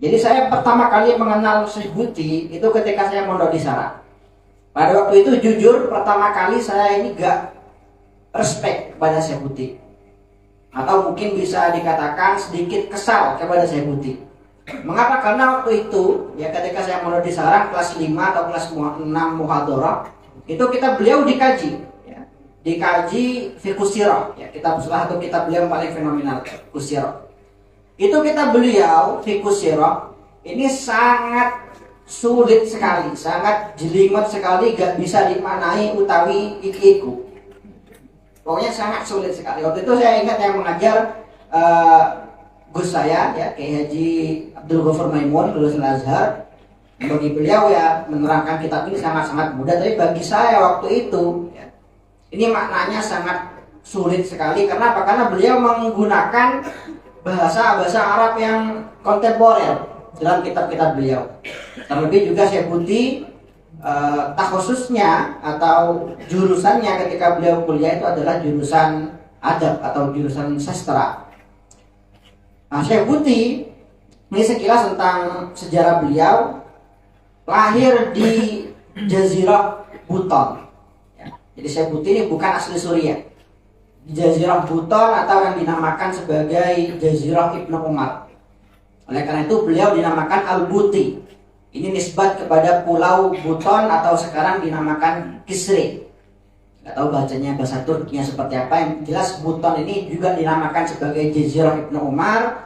Jadi saya pertama kali mengenal Syekh Buti itu ketika saya mondok di Sarak. Pada waktu itu jujur pertama kali saya ini gak respect kepada Syekh Buti, atau mungkin bisa dikatakan sedikit kesal kepada Syekh Buti. Mengapa? Karena waktu itu ya ketika saya mondok di Sarak kelas 5 atau kelas 6 muhadharah, itu beliau dikaji ya. Dikaji fiqh sirah ya, kitab salah satu kitab beliau yang paling fenomenal, fiqh sirah. Itu kita beliau fiqh sirah ini sangat sulit sekali, sangat jelimet sekali, gak bisa dimaknai utawi ikiku. Pokoknya sangat sulit sekali. Waktu itu saya ingat yang mengajar Gus saya ya, Kiai Haji Abdul Ghafur Maimun, lulusan Al-Azhar. Bagi beliau ya menerangkan kitab ini sangat-sangat mudah, tapi bagi saya waktu itu ya, ini maknanya sangat sulit sekali. Karena apa? Karena beliau menggunakan bahasa Arab yang kontemporer dalam kitab-kitab beliau. Terlebih juga Syekh Buti takhususnya atau jurusannya ketika beliau kuliah itu adalah jurusan adab atau jurusan sastra. Nah, Syekh Buti ini sekilas tentang sejarah beliau. Lahir di Jazirah Buton ya. Jadi Syekh Buti ini bukan asli Suriah. Jazirah Buton atau yang dinamakan sebagai Jazirah Ibnu Umar. Oleh karena itu beliau dinamakan Al-Buti. Ini nisbat kepada Pulau Buton atau sekarang dinamakan Kisri. Gak tahu bacanya bahasa Turkinya seperti apa. Yang jelas Buton ini juga dinamakan sebagai Jazirah Ibnu Umar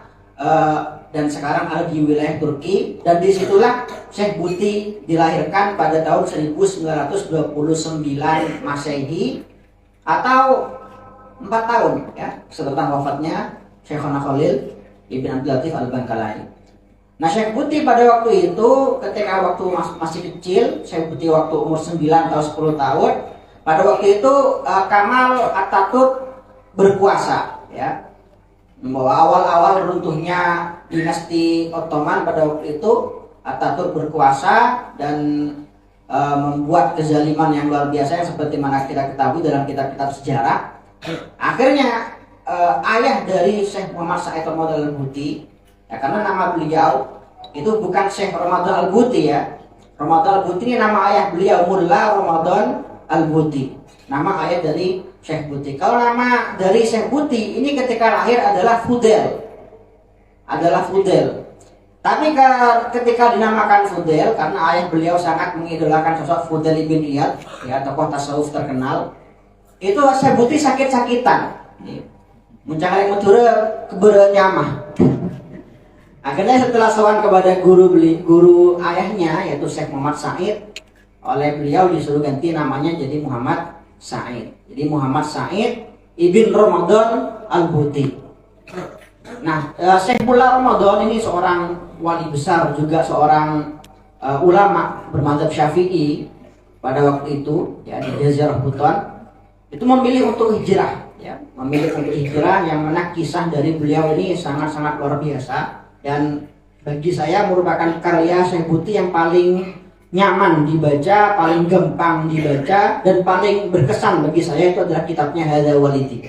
dan sekarang ada di wilayah Turki. Dan disitulah Syekh Buti dilahirkan pada tahun 1929 Masehi atau 4 tahun ya setelah wafatnya Syekhona Khalil Ibn Abdul Latif Al-Bangkalai. Nah, Syekh Buti pada waktu itu ketika waktu masih kecil, Syekh Buti waktu umur 9 atau 10 tahun, pada waktu itu Kamal Atatürk berkuasa ya. Bahwa awal-awal runtuhnya dinasti Ottoman pada waktu itu Atatürk berkuasa dan membuat kezaliman yang luar biasa yang seperti mana kita ketahui dalam kitab-kitab sejarah. Akhirnya ayah dari Syekh Muhammad Said Ramadan Al-Buti ya, karena nama beliau itu bukan Syekh Ramadan Al-Buti ya. Ramadan Al-Buti ini nama ayah beliau, Mullah Ramadan Al-Buti, nama ayah dari Syekh Buti. Kalau nama dari Syekh Buti ini ketika lahir adalah Fudel. Tapi ketika dinamakan Fudel karena ayah beliau sangat mengidolakan sosok Fudel ibn Iyad ya, tokoh tasawuf terkenal. Itu Syekh Buti sakit-sakitan. Mencari Madura kebernyamah. Akhirnya setelah sowan kepada guru ayahnya yaitu Syekh Muhammad Said, oleh beliau disuruh ganti namanya jadi Muhammad Said. Jadi Muhammad Said ibn Ramadan Al-Buti. Nah, Syekh Mullah Ramadan ini seorang wali besar, juga seorang ulama bermadzhab Syafi'i pada waktu itu ya di Jazirah Buton. Itu memilih untuk hijrah ya, yang mana kisah dari beliau ini sangat-sangat luar biasa dan bagi saya merupakan karya Syekh Buti yang paling nyaman dibaca, paling gampang dibaca dan paling berkesan bagi saya itu adalah kitabnya Hadza Walidi.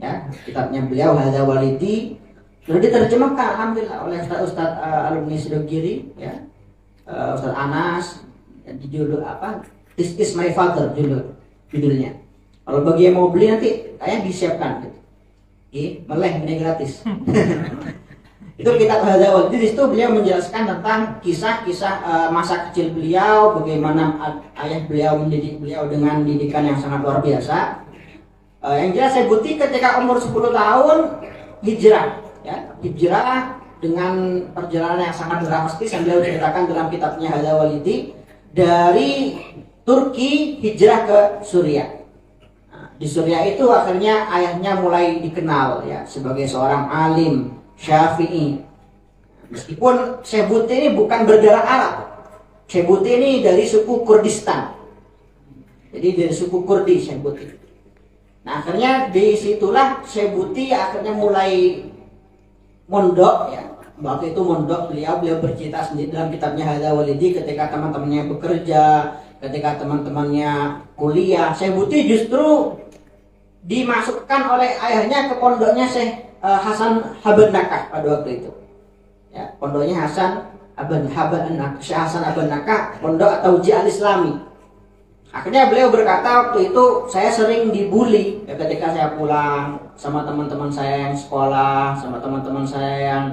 Ya, kitabnya beliau Hadza Walidi sudah diterjemahkan alhamdulillah oleh Ustaz alumni Sidogiri ya. Ustaz Anas di judul apa? This is my father judulnya. Kalau bagi yang mau beli nanti kayaknya disiapkan gitu. Meleh ini gratis. Itu kitab Hadza Walidi. Di situ beliau menjelaskan tentang kisah-kisah masa kecil beliau, bagaimana ayah beliau mendidik beliau dengan didikan yang sangat luar biasa. Yang jelas Syekh Buti ketika umur 10 tahun hijrah ya, hijrah dengan perjalanan yang sangat dramatis yang beliau ceritakan dalam kitabnya Hadza Walidi, dari Turki hijrah ke Suriah. Di Suriah itu akhirnya ayahnya mulai dikenal ya sebagai seorang alim Syafi'i. Meskipun Syekh Buti ini bukan berdarah Arab. Syekh Buti ini dari suku Kurdistan. Jadi dari suku Kurdi Syekh Buti. Nah, akhirnya disitulah Syekh Buti akhirnya mulai mondok ya. Waktu itu mondok beliau bercerita sendiri dalam kitabnya Hadza Walidi ketika teman-temannya bekerja, ketika teman-temannya kuliah, Syekh Buti justru dimasukkan oleh ayahnya ke pondoknya Syekh Hasan Habad Nakah pada waktu itu. ya, pondoknya Syekh Hasan Aban Naka, pondok At-Tauji Al-Islami. Akhirnya beliau berkata waktu itu saya sering dibully ya, ketika saya pulang sama teman-teman saya yang sekolah, sama teman-teman saya yang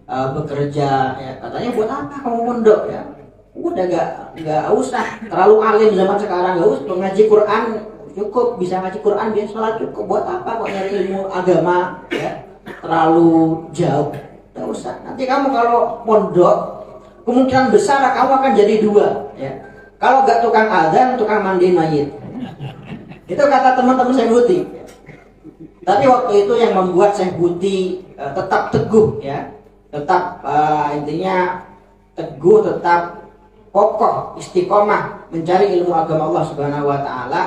bekerja ya, katanya buat apa kamu mondok ya, udah gak usah terlalu alim zaman sekarang, gak usah ngaji Quran cukup, bisa ngaji Quran biar sholat cukup, buat apa kok nyari ilmu agama ya terlalu jauh, gak usah, nanti kamu kalau mondok kemungkinan besar kamu akan jadi dua ya, kalau gak tukang adzan, tukang mandi mayit. Itu kata teman-teman Syekh Buti. Tapi waktu itu yang membuat Syekh Buti tetap teguh ya, tetap intinya teguh, tetap kokoh, istiqomah mencari ilmu agama Allah Subhanahu wa taala.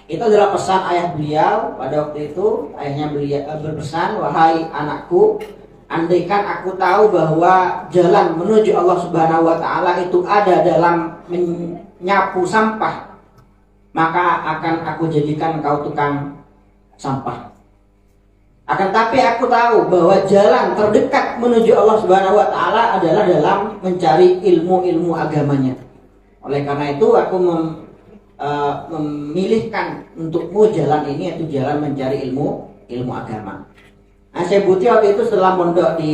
Itu adalah pesan ayah beliau pada waktu itu. Ayahnya beliau berpesan, "Wahai anakku, andaikan aku tahu bahwa jalan menuju Allah Subhanahu wa taala itu ada dalam menyapu sampah, maka akan aku jadikan kau tukang sampah. Akan tapi aku tahu bahwa jalan terdekat menuju Allah Subhanahu wa taala adalah dalam mencari ilmu-ilmu agamanya. Oleh karena itu aku memilihkan untukmu jalan ini, yaitu jalan mencari ilmu agama." Nah, Syekh Buti waktu itu setelah mondok di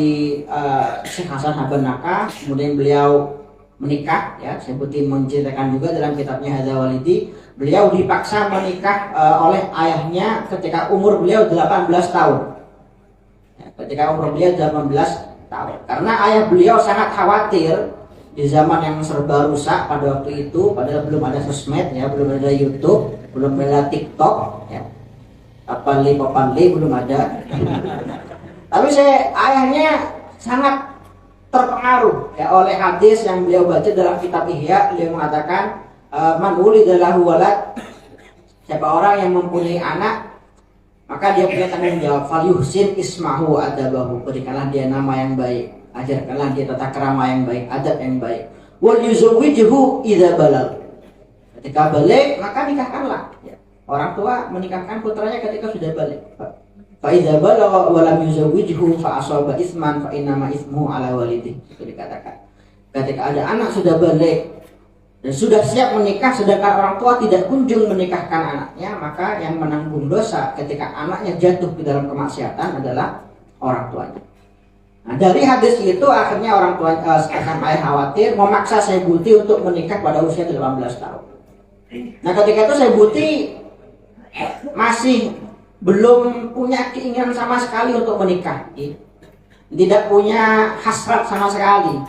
Syekh Hasan Aban Naka, kemudian beliau menikah ya. Syekh Buti menceritakan juga dalam kitabnya Hadza Walidi, beliau dipaksa menikah oleh ayahnya ketika umur beliau 18 tahun ya, ketika umur beliau 18 tahun, karena ayah beliau sangat khawatir di zaman yang serba rusak pada waktu itu, padahal belum ada sosmed ya, belum ada YouTube, belum ada TikTok ya, Papanli belum ada. Tapi ayahnya sangat terpengaruh ya oleh hadis yang beliau baca dalam kitab Ihya. Beliau mengatakan, "Man wulida lahu walad," siapa orang yang mempunyai anak maka dia punya tanggung jawab, "Falyuhsin ismahu adabahu," berikanlah dia nama yang baik, ajarkanlah dia tata krama yang baik, adab yang baik. "Wal yuzawwijhu idza balagh," ketika balik maka nikahkanlah ya. Orang tua menikahkan putranya ketika sudah balik. Fa idza balagha wa lam yuzawwijhu fa asaba isman fa innama ismuhu ala walidih. Itu dikatakan. Ketika ada anak sudah balik dan sudah siap menikah sedangkan orang tua tidak kunjung menikahkan anaknya, maka yang menanggung dosa ketika anaknya jatuh ke dalam kemaksiatan adalah orang tuanya. Nah, dari hadis itu akhirnya orang tua sang ayah khawatir, memaksa Syekh Buti untuk menikah pada usia 18 tahun. Nah, ketika itu Syekh Buti masih belum punya keinginan sama sekali untuk menikah, tidak punya hasrat sama sekali,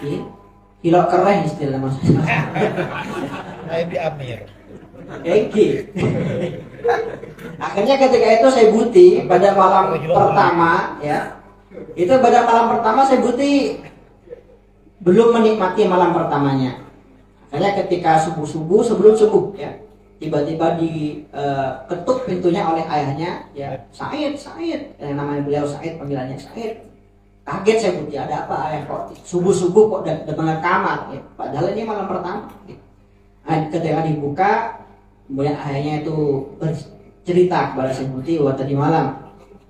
hilok keren istilah maksudnya. Lain di Amir. Akhirnya ketika itu Syekh Buti pada malam pertama ya, itu pada malam pertama Syekh Buti belum menikmati malam pertamanya. Akhirnya ketika subuh sebelum subuh ya, tiba-tiba diketuk pintunya oleh ayahnya ya, Said, namanya beliau Said, panggilannya Said. Kaget Syekh Buti, ada apa ayah kok subuh kok datang ke kamar ya, padahal ini malam pertama. Nah, ketika dibuka kemudian ayahnya itu bercerita kepada Syekh Buti bahwa tadi malam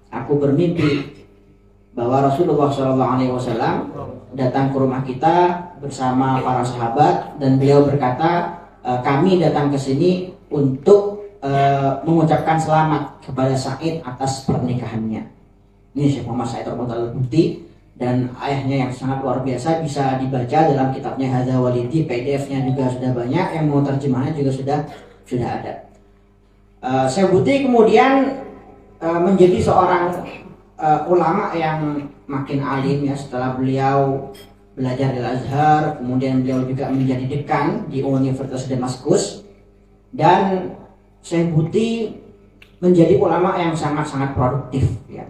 aku bermimpi bahwa Rasulullah SAW datang ke rumah kita bersama para sahabat dan beliau berkata, kami datang ke sini untuk mengucapkan selamat kepada Said atas pernikahannya. Ini Syekh Muhammad Said Al-Buti, dan ayahnya yang sangat luar biasa, bisa dibaca dalam kitabnya Hadza Walidi, PDF-nya juga sudah banyak, yang mau terjemahannya juga sudah ada. Syekh Buti kemudian menjadi seorang ulama yang makin alim ya, setelah beliau belajar di Al-Azhar, kemudian beliau juga menjadi dekan di Universitas Damaskus, dan Syekh Buti menjadi ulama yang sangat-sangat produktif ya.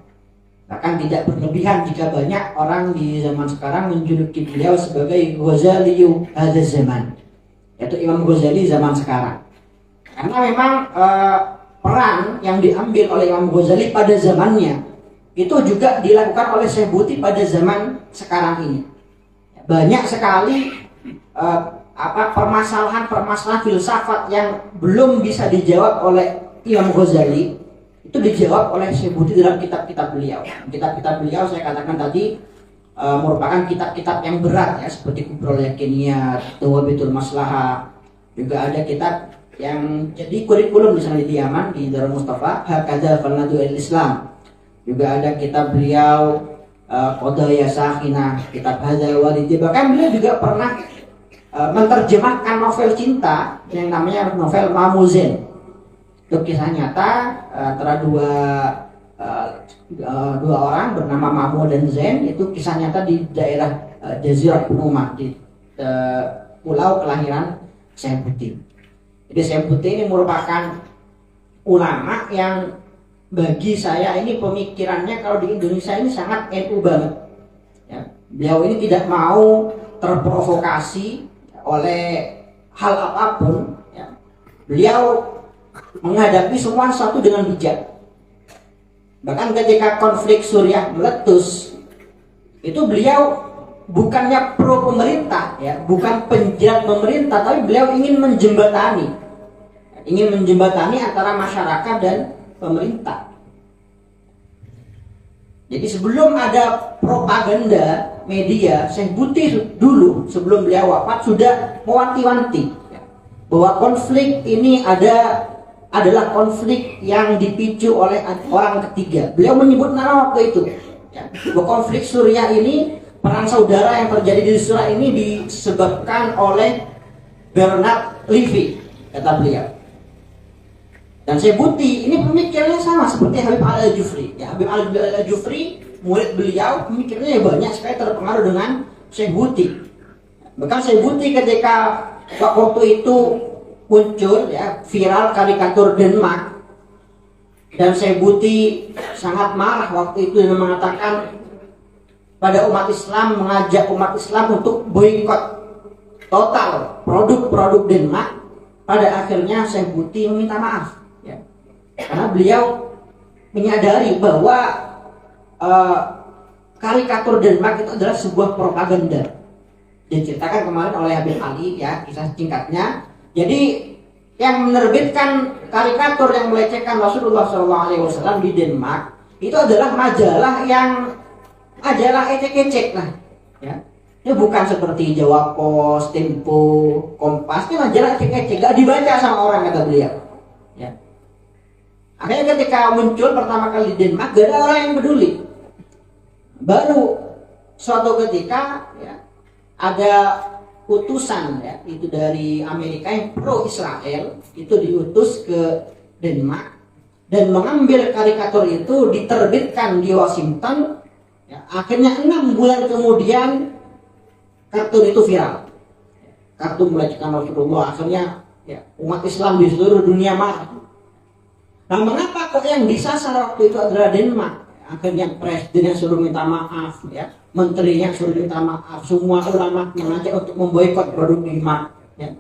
Bahkan tidak berlebihan jika banyak orang di zaman sekarang menjuluki beliau sebagai Ghazaliyu hadza zaman, yaitu Imam Ghazali zaman sekarang. Karena memang peran yang diambil oleh Imam Ghazali pada zamannya itu juga dilakukan oleh Syekh Buti pada zaman sekarang ini. Banyak sekali permasalahan filsafat yang belum bisa dijawab oleh Imam Ghazali, itu dijawab oleh Syekh Buti dalam kitab-kitab beliau. Kitab-kitab beliau saya katakan tadi merupakan kitab-kitab yang berat ya, seperti Kubrul Yakiniyat, Dawabitul Maslahah. Juga ada kitab yang jadi kurikulum misalnya di Yaman di Darul Mustafa, Hakadha Fanadu Islam. Juga ada kitab beliau Qadaya Sakinah, kitab Hadzal Walidi. Bahkan beliau juga pernah menerjemahkan novel cinta yang namanya novel Mamuzen. Itu kisah nyata antara dua orang bernama Mamu dan Zen. Itu kisah nyata di daerah Jazirah Umar, di pulau kelahiran Syekh Buti. Jadi Syekh Buti ini merupakan ulama yang bagi saya ini pemikirannya kalau di Indonesia ini sangat NU banget ya. Beliau ini tidak mau terprovokasi oleh hal apapun ya. Beliau menghadapi semua satu dengan bijak. Bahkan ketika konflik Suriah meletus, itu beliau bukannya pro pemerintah ya, bukan penjilat pemerintah, tapi beliau ingin menjembatani antara masyarakat dan pemerintah. Jadi sebelum ada propaganda media, Syekh Buti dulu sebelum beliau wafat sudah mewanti-wanti ya, bahwa konflik ini adalah konflik yang dipicu oleh orang ketiga. Beliau menyebut nama waktu itu ya, bahwa konflik Suriah ini, perang saudara yang terjadi di Suriah ini disebabkan oleh Bernard Levy, kata beliau. Dan Syekh Buti ini pemikirannya sama seperti Habib Ali Al-Jufri. Ya, Habib Ali Al-Jufri, murid beliau, pemikirannya banyak sekali terpengaruh dengan Syekh Buti. Bahkan Syekh Buti ketika waktu itu muncul ya viral karikatur Denmark, dan Syekh Buti sangat marah waktu itu dan mengatakan pada umat Islam, mengajak umat Islam untuk boikot total produk-produk Denmark. Pada akhirnya Syekh Buti meminta maaf ya, karena beliau menyadari bahwa karikatur Denmark itu adalah sebuah propaganda. Diceritakan kemarin oleh Habib Ali ya, kisah singkatnya. Jadi yang menerbitkan karikatur yang melecehkan Rasulullah SAW di Denmark itu adalah majalah ecek-ecek lah ya. Ini bukan seperti Jawa Pos, Tempo, Kompas. Ini majalah ecek-ecek, gak dibaca sama orang, kata beliau ya. Akhirnya ketika muncul pertama kali di Denmark, gak ada orang yang peduli. Baru suatu ketika ya, ada utusan ya, itu dari Amerika yang pro Israel, itu diutus ke Denmark dan mengambil karikatur itu, diterbitkan di Washington ya. Akhirnya 6 bulan kemudian kartun itu viral, kartun melecehkan Rasulullah. Akhirnya ya, umat Islam di seluruh dunia marah. Nah, mengapa kok yang disasar waktu itu adalah Denmark? Akhirnya presidennya suruh minta maaf ya, menterinya suruh minta maaf, semua ulama mengajak untuk memboikot produk Denmark ya.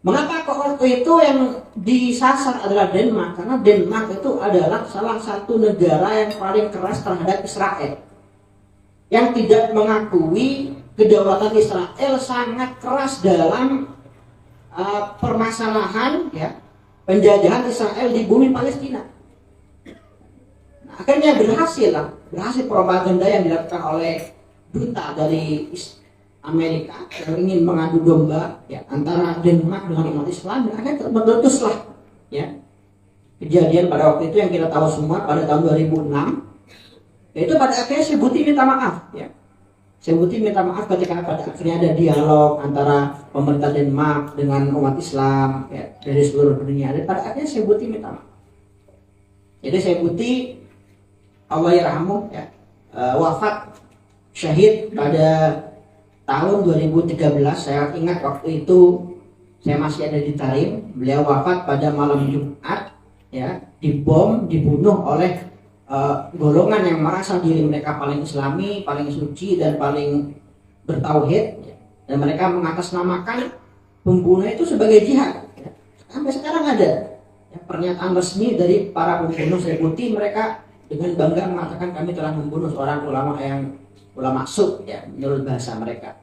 Mengapa kok waktu itu yang disasar adalah Denmark? Karena Denmark itu adalah salah satu negara yang paling keras terhadap Israel, yang tidak mengakui kedaulatan Israel, sangat keras dalam permasalahan ya, penjajahan Israel di bumi Palestina. Akhirnya berhasil propaganda yang dilakukan oleh duta dari Amerika yang ingin mengadu domba ya, antara Denmark dengan umat Islam. Dan akhirnya meletuslah ya kejadian pada waktu itu yang kita tahu semua pada tahun 2006. Yaitu pada akhirnya Syekh Buti minta maaf ya. Syekh Buti minta maaf ketika pada akhirnya ada dialog antara pemerintah Denmark dengan umat Islam ya, dari seluruh dunia. Dan pada akhirnya Syekh Buti minta maaf. Jadi Syekh Buti, Allah yarhamuh ya, wafat syahid pada tahun 2013. Saya ingat waktu itu saya masih ada di Tarim. Beliau wafat pada malam Jumat ya, dibom, dibunuh oleh golongan yang merasa diri mereka paling islami, paling suci dan paling bertauhid ya. Dan mereka mengatasnamakan pembunuh itu sebagai jihad ya. Sampai sekarang ada ya, pernyataan resmi dari para pembunuh Syekh Buti. Mereka dengan bangga mengatakan kami telah membunuh seorang ulama sub ya, menurut bahasa mereka.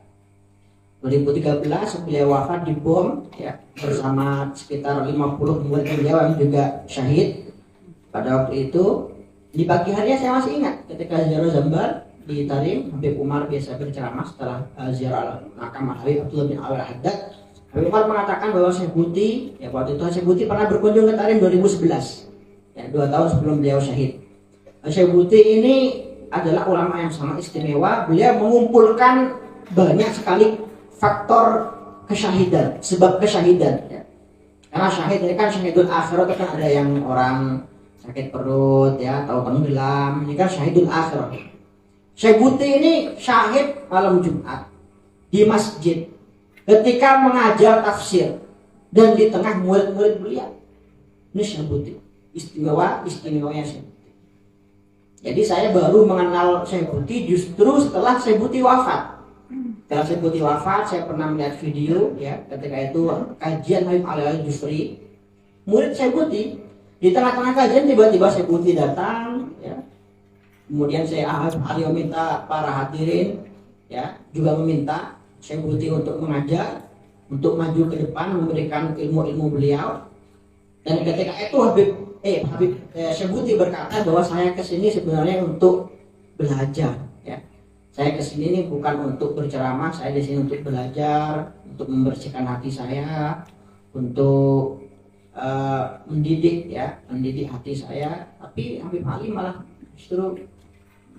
2013 beliau wafat dibom ya, bersama sekitar 50 murid beliau yang juga syahid pada waktu itu. Di pagi harinya saya masih ingat ketika Zero Zambar di Tarim, Habib Umar biasa berceramah setelah ziarah makam Habib Abdullah bin Awal Haddad. Habib Umar mengatakan bahwa Syekh Buti, ya waktu itu Syekh Buti pernah berkunjung ke Tarim 2011, ya 2 tahun sebelum beliau syahid. Syekh Buti ini adalah ulama yang sangat istimewa. Beliau mengumpulkan banyak sekali faktor kesyahidan, sebab kesyahidan. Ya. Karena syahid ini kan syahidul akhirat, kan ada yang orang sakit perut, ya, atau tenggelam. Ini kan syahidul akhirat. Syekh Buti ini syahid malam Jumat di masjid ketika mengajar tafsir dan di tengah murid-murid beliau. Ini Syekh Buti, istimewanya Syekh Buti. Jadi saya baru mengenal Syekh Buti justru setelah Syekh Buti wafat. Setelah Syekh Buti wafat, saya pernah melihat video, ya, ketika itu kajian Habib Ali Al-Jufri, murid Syekh Buti. Di tengah-tengah kajian tiba-tiba Syekh Buti datang, ya. Kemudian saya Ali meminta para hadirin, ya, juga meminta Syekh Buti untuk mengajar, untuk maju ke depan memberikan ilmu-ilmu beliau. Dan ketika itu Syekh Buti berkata bahwa saya kesini sebenarnya untuk belajar, ya. Saya kesini ini bukan untuk berceramah, saya di sini untuk belajar, untuk membersihkan hati saya, untuk mendidik, ya, mendidik hati saya. Tapi Habib Ali malah justru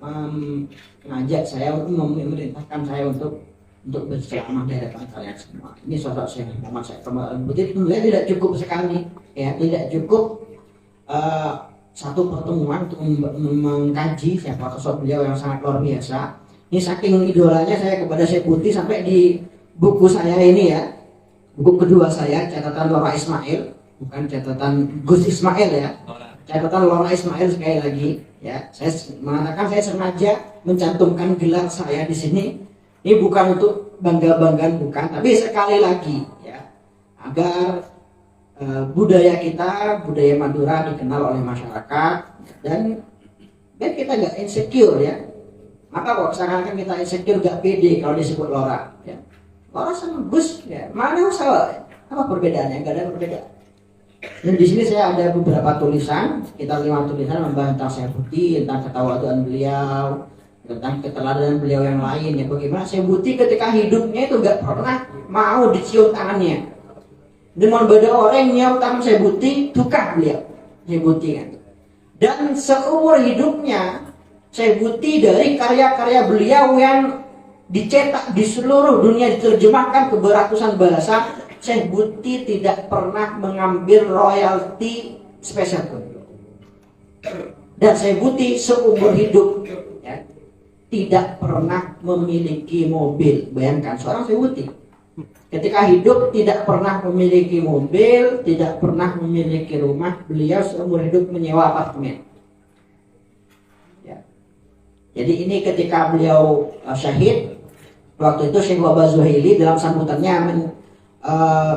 mengajak saya, memerintahkan saya untuk berceramah di hadapan kalian semua. Ini sosok Syekh Muhammad Said Kamal Al-Buti sebenarnya tidak cukup sekali, ya, tidak cukup satu pertemuan untuk mengkaji siapa sosok beliau yang sangat luar biasa. Ini saking idolanya saya kepada Syekh Buti sampai di buku saya ini, ya, buku kedua saya, catatan Lora Ismail, bukan catatan Gus Ismail, ya, catatan Lora Ismail sekali lagi, ya. Saya mengatakan saya sengaja mencantumkan gelar saya di sini. Ini bukan untuk bangga-banggaan, bukan, tapi sekali lagi, ya, agar budaya kita, budaya Madura dikenal oleh masyarakat, dan kita nggak insecure, ya. Maka kok sekarang kan kita insecure, gak pede kalau disebut Lora, ya. Lora sama Gus, ya, mana usaha, apa perbedaannya? Gak ada perbedaan. Dan di sini saya ada beberapa tulisan, sekitar 5 tulisan membahas tentang Syekh Buti, tentang ketawaduan beliau, tentang keteladanan beliau yang lain, ya. Bagaimana Syekh Buti ketika hidupnya itu gak pernah mau dicium tangannya. Dengan beda orang yang nyium tangan Syekh Buti, tukar beliau, Syekh Buti, kan. Dan seumur hidupnya Syekh Buti dari karya-karya beliau yang dicetak di seluruh dunia, diterjemahkan ke beratusan bahasa, Syekh Buti tidak pernah mengambil royalti spesial pun. Dan Syekh Buti seumur hidup, ya, tidak pernah memiliki mobil. Bayangkan seorang Syekh Buti ketika hidup tidak pernah memiliki mobil, tidak pernah memiliki rumah. Beliau seumur hidup menyewa apartemen. Jadi ini ketika beliau syahid, waktu itu Syekh Wahbah Zuhaili dalam sambutannya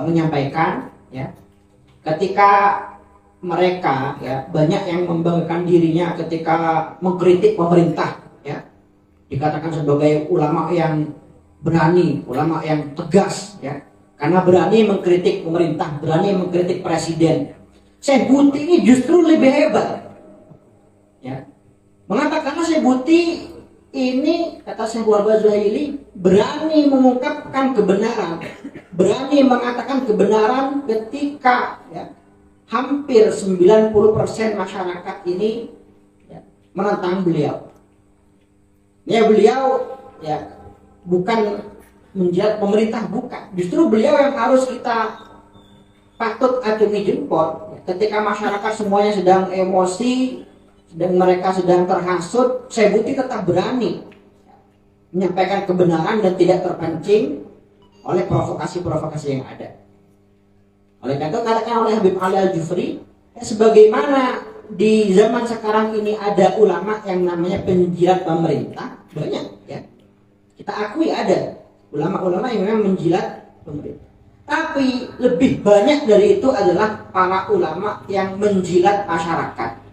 menyampaikan, ya, ketika mereka, ya, banyak yang membanggakan dirinya ketika mengkritik pemerintah, ya, dikatakan sebagai ulama yang berani, ulama yang tegas, ya, karena berani mengkritik pemerintah, berani mengkritik presiden. Syekh Buti ini justru lebih hebat, ya. Mengapa? Karena Syekh Buti ini, kata Syekh Wahbah Zuhaili, berani mengungkapkan kebenaran, berani mengatakan kebenaran ketika, ya, hampir 90% masyarakat ini, ya, menentang beliau. Ya, beliau, ya, bukan menjilat pemerintah, bukan. Justru beliau yang harus kita patut acungi jempol. Ketika masyarakat semuanya sedang emosi dan mereka sedang terhasut, Syekh Buti tetap berani menyampaikan kebenaran dan tidak terpancing oleh provokasi-provokasi yang ada. Oleh karena itu katakan oleh Habib Ali Al-Jufri, sebagaimana di zaman sekarang ini ada ulama yang namanya penjilat pemerintah, banyak, ya. Kita akui ada ulama-ulama yang memang menjilat pemerintah. Tapi lebih banyak dari itu adalah para ulama yang menjilat masyarakat.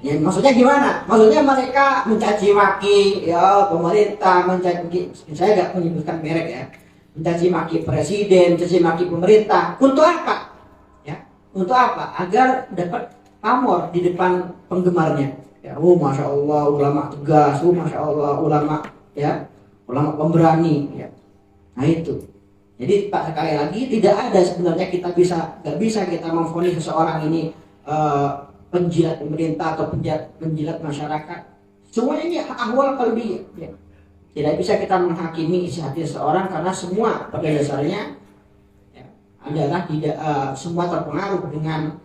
Ya, maksudnya gimana? Maksudnya mereka mencaci maki, ya, pemerintah, mencaci, saya nggak menyebutkan merek, ya, mencaci maki presiden, mencaci maki pemerintah. Untuk apa? Ya, untuk apa? Agar dapat pamor di depan penggemarnya. Ya, oh masya Allah ulama tegas, oh masya Allah ulama ya, ulama pemberani ya. Nah itu. Jadi Pak, sekali lagi tidak ada sebenarnya nggak bisa kita memvonis seseorang ini penjilat pemerintah atau penjilat masyarakat. Semuanya ini ahwal qalbi ya. Tidak bisa kita menghakimi isi hati seseorang karena semua pada dasarnya ya, adalah tidak semua terpengaruh dengan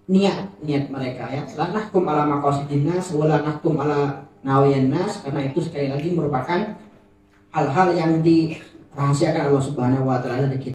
niat mereka ya. La nahkum ala maqasidin nas wa la nahkum ala nawayan nas, karena itu sekali lagi merupakan hal-hal yang dirahasiakan Allah Subhanahu wa taala dari kita.